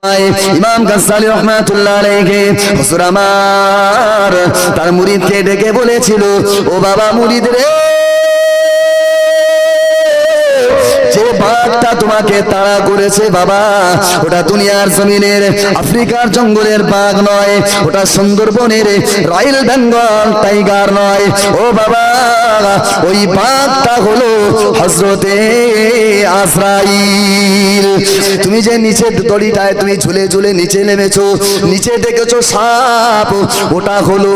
ইমাম গাজ্জালী রাহমাতুল্লাহ আলাইহি হুজুর আমার তার মুরিদকে ডেকে বলেছিল, ও বাবা মুরিদ রে, যে বাঘটা তোমাকে তাড়া করেছে বাবা, ওটা দুনিয়ার জমিনের আফ্রিকার জঙ্গলের বাঘ নয়, ওটা সুন্দরবনের রয়্যাল বেঙ্গল টাইগার নয়। ও বাবা, ওই বাঘটা হলো হযরতে আজরাইল। তুমি যে নিচে দড়িটায় তুমি ঝুলে ঝুলে নিচে নেমেছো, নিচে দেখেছো সাপ, ওটা হলো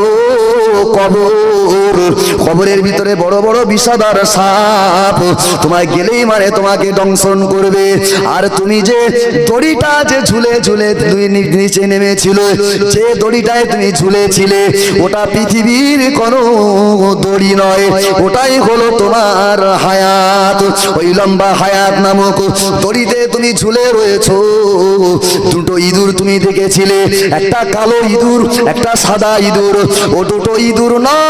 কবর। কবরের ভিতরে বড় বড় বিষধর সাপ তোমায় গেলেই মানে তোমাকে দংশন করবে। আর তুমি যে দড়িটা যে ঝুলে ঝুলে তুমি নিচে নেমেছিল, যে দড়িটায় তুমি ঝুলেছিলে, ওটা পৃথিবীর কোনো দড়ি নয়, ওটাই হলো তোমার হায়াত। ওই লম্বা হায়াত নামক দড়িতে তুমি ঝুলে রয়েছো। দুটো ইঁদুর তুমি দেখেছিলে, একটা কালো ইঁদুর, একটা সাদা ইঁদুর। ও দুটো ইঁদুর নয়,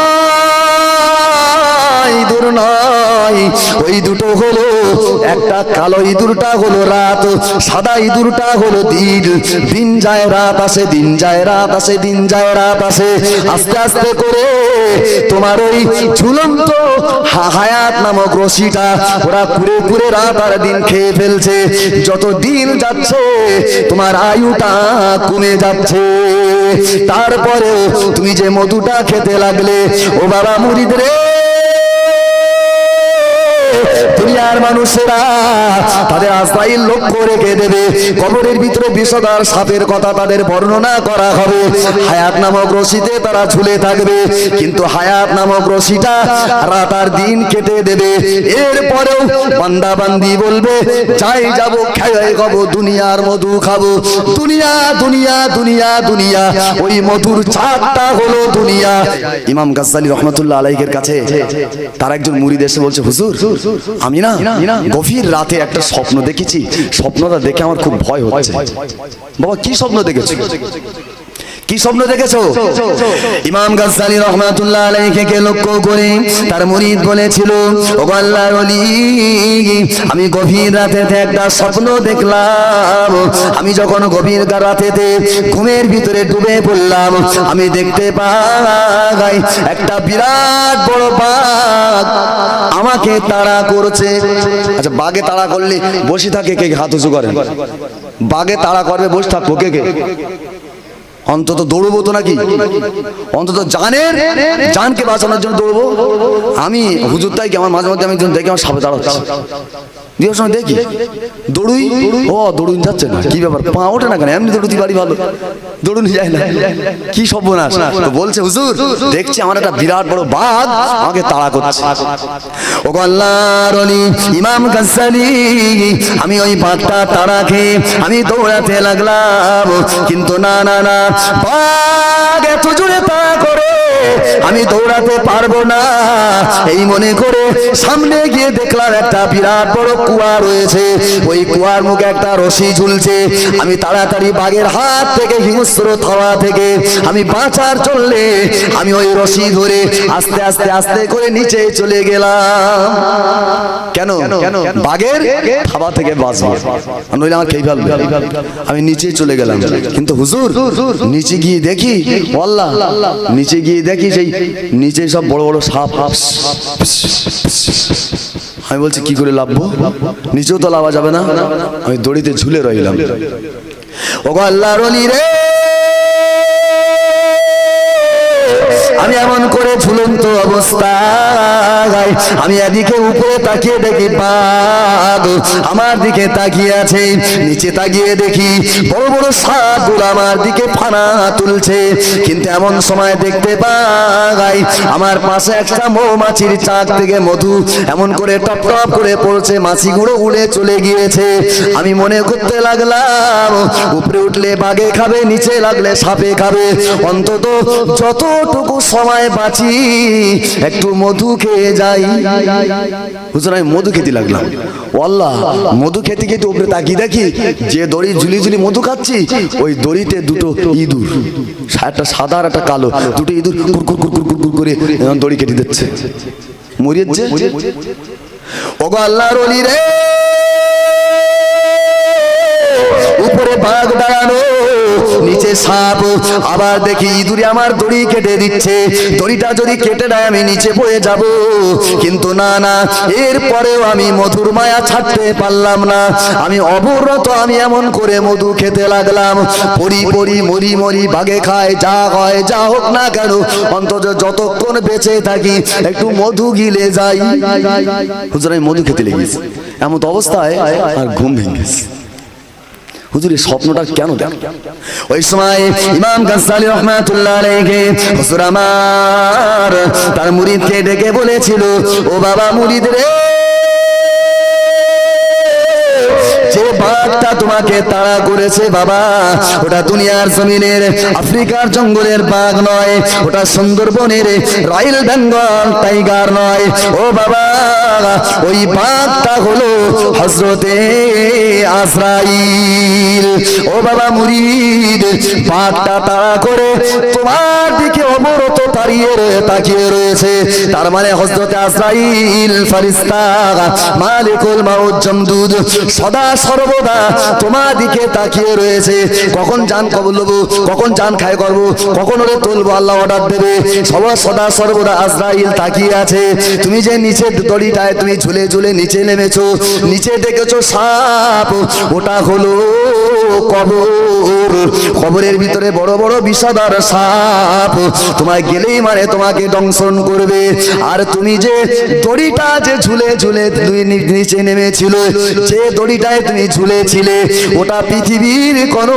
ইঁদুর নয়, ওই দুটো হলো, একটা কালো ইঁদুরটা হলো রাত, সাদা ইঁদুরটা হলো দিন। দিন যায় রাত আসে, দিন যায় রাত আসে, দিন যায় রাত আসে। আস্তে আস্তে করে তোমার ওই ঝুলন্ত হায়াত নামক রশিটা ওরা ঘুরে ঘুরে রাত আর দিন খেয়ে ফেলছে। যত দিন যাচ্ছে তোমার আয়ুটা কমে যাচ্ছে। তারপরেও তুমি যে মধুটা খেতে লাগলে, ও বাবা মুরিদ রে, দুনিয়ার মানুষেরা তাদের আজরাইল লক্ষ্য রেখে দেবে। কবরের ভিতরে বিষধর সাপের কথা তাদের বর্ণনা করা হবে। হায়াত নামক রশিতে তারা ঝুলে থাকবে, কিন্তু হায়াত নামক রশিটা রাত আর দিন কেটে দেবে। এরপরেও বান্দা বান্দি বলবে, যাই যাব খেয়ে খাবো, দুনিয়ার মধু খাবো। দুনিয়া দুনিয়া দুনিয়া দুনিয়া, ওই মধুর চাঁদটা হলো দুনিয়া। ইমাম গাজ্জালী রাহমাতুল্লাহ আলাইহির কাছে তার একজন মুরিদ এসে বলছে, হুজুর, আমি না গভীর রাতে একটা স্বপ্ন দেখেছি, স্বপ্নটা দেখে আমার খুব ভয় হচ্ছে। বাবা, কি স্বপ্ন দেখেছো? কি স্বপ্ন দেখেছো? ইমাম গাজ্জালী রাহমাতুল্লাহ আলাইহিকে লক্ষ্য করে তার মুরিদ বলেছিল, ও আল্লাহর ওলি, আমি গভীর রাতেতে একটা স্বপ্ন দেখলাম। আমি যখন গভীর রাতেতে ঘুমের ভিতরে ডুবে পড়লাম, আমি দেখতে পাই একটা বিরাট বড় বাঘ আমাকে তাড়া করছে। আচ্ছা, বাঘে তাড়া করলে বসে থাকে কে? হাত উঁচু করেন। বাঘে তাড়া করবে, বসে থাকবো কে কে? অন্তত দৌড়বো তো নাকি? অন্তত জানকে বাঁচানোর জন্য দৌড়বো। আমি হুজুর তাই কি আমার মাঝে মধ্যে আমি দেখি আমার সাপে দাঁড়াচ্ছে, দিয়ে সময় দেখি দৌড়ুই, ও দৌড়ুন যাচ্ছে না, কি ব্যাপার, পা ওঠে না কেন? এমনি দৌড়ুতি পারি, ভালো দৌড়ুনি যায় না, কি সর্বনাশ। তো বলছে, হুজুর দেখছি আমার একটা বিরাট বড় বাঘ আমাকে তাড়া করছে। ও আল্লাহর ওলি ইমাম গাজ্জালী, আমি ওই বাঘটা তাড়া খেয়ে আমি দৌড়াতে লাগলাম, কিন্তু না না না, বাঘ এত জোরে তাড়া করে আমি দৌড়াতে পারবো না। এই মনে করে সামনে গিয়ে দেখলাম একটা বিরাট বড় কুয়া রয়েছে, ওই কুয়ার মুখে একটা রশি ঝুলছে। আমি তাড়াতাড়ি বাঘের হাত থেকে, হিংস্র থাবা থেকে আমি বাঁচার চললে আমি ওই রশি ধরে আস্তে আস্তে আস্তে করে নিচে চলে গেলাম। কেন? বাঘের থাবা থেকে বাঁচবো, নইলে আমার খেয়ে ফেলবে। আমি নিচে চলে গেলাম, কিন্তু হুজুর নিচে গিয়ে দেখি, আল্লাহ, নিচে গিয়ে দেখি সেই নিচে সব বড় বড় সাপ। আমি বলছি, কি করে লাভবো? নিচেও তো লাভা যাবে না। আমি দড়িতে ঝুলে রইলাম। ও আল্লাহর ওলি রে, আমি এমন করে ঝুলন্ত অবস্থায় আমি এদিকে উপরে তাকিয়ে দেখি বাঘ আমার দিকে তাকিয়ে আছে, নিচে তাকিয়ে দেখি বড় বড় সাপগুলো আমার দিকে ফানা তুলছে। কিন্তু এমন সময় দেখতে পাই আমার পাশে একটা মৌমাছির চাক থেকে মধু এমন করে টপ টপ করে পড়ছে, মাছিগুলো উড়ে চলে গিয়েছে। আমি মনে করতে লাগলাম, উপরে উঠলে বাঘে খাবে, নিচে লাগলে সাপে খাবে, অন্তত যতটুকু সময় বাঁচি একটু মধু খেয়ে যাই। হুজুর, আমি মধু খেতে লাগলাম। আল্লাহ, মধু খেতে খেতে উপরে তাকিয়ে দেখি যে দড়ি ঝুলি ঝুলি মধু খাচ্ছি, ওই দড়িতে দুটো ইঁদুর, একটা সাদা আর একটা কালো, দুটো ইঁদুর কুরকুর কুরকুর কুরকুর করে দড়ি কেটে দিচ্ছে, মরিয়েছে। ওগো আল্লাহর ওলি রে, উপরে বাঘ দাঁড়ানো, নিচে সাপ, আবার দেখি ইঁদুরে আমার দড়ি কেটে দিচ্ছে, দড়িটা যদি কেটে দেয় আমি নিচে পড়ে যাব। কিন্তু না না, এরপরেও আমি মধুর মায়া ছাড়তে পারলাম না। আমি অবরত আমি এমন করে মধু খেতে লাগলাম। পরি পরি মরি মরি বাঘে খায়, যা হয় যা হোক না কেন, অন্তত যতক্ষণ বেঁচে থাকি একটু মধু গিলে যাই। হুজুর আমি মধু খেতে লেগেছি, এমন অবস্থায় আর ঘুম ভেঙে গেছে। হুজুর এই স্বপ্নটা কেন দেন? ওই সময় ইমাম গাজ্জালী রাহমাতুল্লাহ আলাইহি হুজুর আমার তার মুরিদকে ডেকে বলেছিল, ও বাবা মুরিদ রে, যে বাঘটা তোমাকে তাড়া করেছে বাবা, ওটা দুনিয়ার জমিনের আফ্রিকার জঙ্গলের বাঘ নয়, ওটা সুন্দরবনের রয়্যাল বেঙ্গল টাইগার নয়। ও বাবা, ওই বাঘটা হলো হযরতে আজরাইল। ও বাবা মুরিদ, বাঘটা তাড়া করে তোমার দিকে অবরত তাকিয়ে রয়েছে। তার মানে হযরতে আজরাইল ফেরেশতা, মালিকুল মাউত জমদুদ, সদা সর্বদা তোমার দিকে তাকিয়ে রয়েছে। কখন জান কবুল হবো, কখন জান খাই করবো, কখন ওরে তুলবো, আল্লাহ অর্ডার দেবে। সদা সর্বদা আজরাইল তাকিয়ে আছে। তুমি যে নিচের দড়িটায় তুমি ঝুলে ঝুলে নিচে নেমেছো, নিচে দেখেছো সাপ, ওটা হলো কবর। কবরের ভিতরে বড় বড় বিষধর সাপ, তোমায় গেলেই মানে তোমাকে দংশন করবে। আর তুমি যে দড়িটা যে ঝুলে ঝুলে তুমি নিচে নেমেছিল, যে দড়িটায় তুমি ঝুলেছিলে, ওটা পৃথিবীর কোনো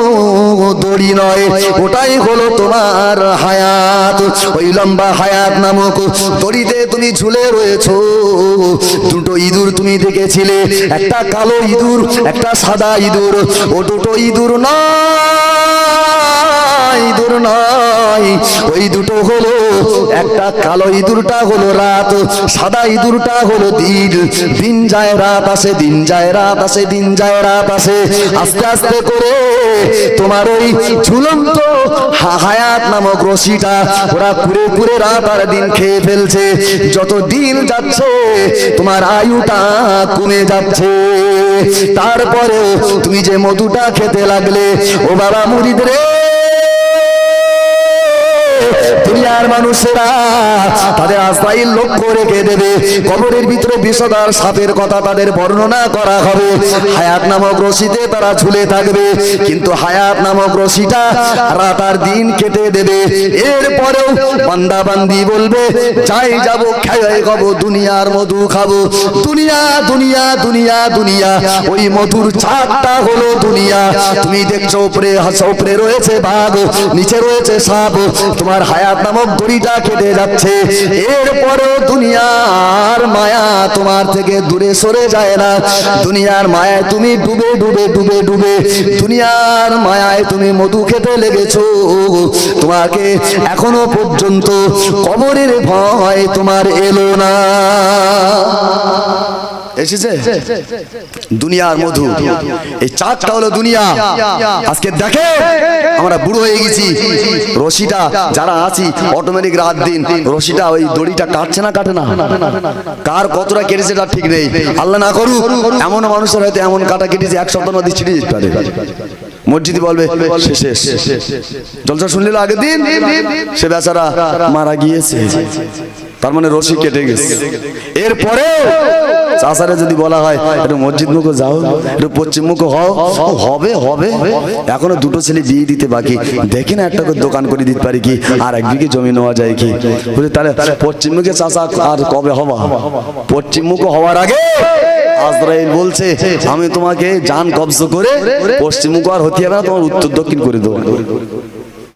দড়ি নয়, ওটাই হলো তোমার হায়াত। ওই লম্বা হায়াত নামক দড়িতে তুমি ঝুলে রয়েছো। দুটো ইঁদুর তুমি দেখেছিলে, একটা কালো ইঁদুর, একটা সাদা ইঁদুর। ও দুটো ইঁদুর নয়, ওই দুটো হলো, একটা কালো ইঁদুরটা হলো রাত, সাদা ইঁদুরটা হলো দিন। দিন যায় রাত আসে, দিন যায় রাত আসে, দিন যায় রাত আসে। আস্তে আস্তে করে তোমার ওই ঝুলন্ত হায়াত নামক রশিটা ওরা কুড়ে কুড়ে রাত আর দিন খেয়ে ফেলছে। যত দিন যাচ্ছে তোমার আয়ুটা কমে যাচ্ছে। তারপরে তুমি যে মধুটা খেতে লাগলে, ও বাবা মুরিদ রে, দুনিয়ার মানুষেরা তাদের আজরাইল লক্ষ্য রেখে দেবে। কবরের ভিতরে বিষধর সাপের কথা তাদের বর্ণনা করা হবে। হায়াত নামক রশিতে তারা ঝুলে থাকবে, কিন্তু হায়াত নামক রশিটা রাত আর দিন কেটে দেবে। এরপরেও বান্দা বান্দি বলবে, যাই যাবো, খেয়ে খাবো, দুনিয়ার মধু খাবো। দুনিয়া দুনিয়া দুনিয়া দুনিয়া, ওই মধুর চাঁদটা হলো দুনিয়া। তুমি দেখছো উপরে রয়েছে বাঘ, নিচে রয়েছে সাপ, তোমার হায়াত নামক দড়িটা কেটে যাচ্ছে। এরপরও দুনিয়ার মায়া তোমার থেকে দূরে সরে যায় না। দুনিয়ার মায়ায় তুমি ডুবে ডুবে ডুবে ডুবে দুনিয়ার মায়ায় তুমি মধু খেতে লেগেছো। তোমাকে এখনো পর্যন্ত কবরের ভয় তোমার এলো না। এসেছে দুনিয়ার মধু, এই চাঁদটা হলো দুনিয়া। আজকে দেখে আমরা বুড়ো হয়ে গেছি, রশিটা যারা আছি অটোমেটিক রাত দিন রশিটা ওই দড়িটা কাটছে না, কাটে না। কার কতটা কেটেছে তার ঠিক নেই। আল্লাহ না করুক এমন মানুষের হয়তো এমন কাটা কেটেছে 1 সপ্তাহ মধ্যে ছিঁড়ে যেতে পারে। মসজিদে বলবে শেষ, জলসা শুনলে আগের দিন সে বেচারা মারা গিয়েছে, তার মানে রশি কেটে গেছে। এরপরে চাষারে যদি বলা হয় একটু মসজিদ মুখো যাও, একটু পশ্চিম মুখো হও, হবে হবে। এখনো দুটো ছেলে বিয়ে দিতে বাকি, দেখি না একটা করে দোকান করে দিতে পারি কি, আর 1 বিঘে জমি নেওয়া যায় কি। তাহলে পশ্চিম মুখে চাষা আর কবে হবা? পশ্চিম মুখো হওয়ার আগে আজরাইল বলছে, আমি তোমাকে জান কবজ করে পশ্চিম মুখো আর হতে হবে না, তোমার উত্তর দক্ষিণ করে দেবো।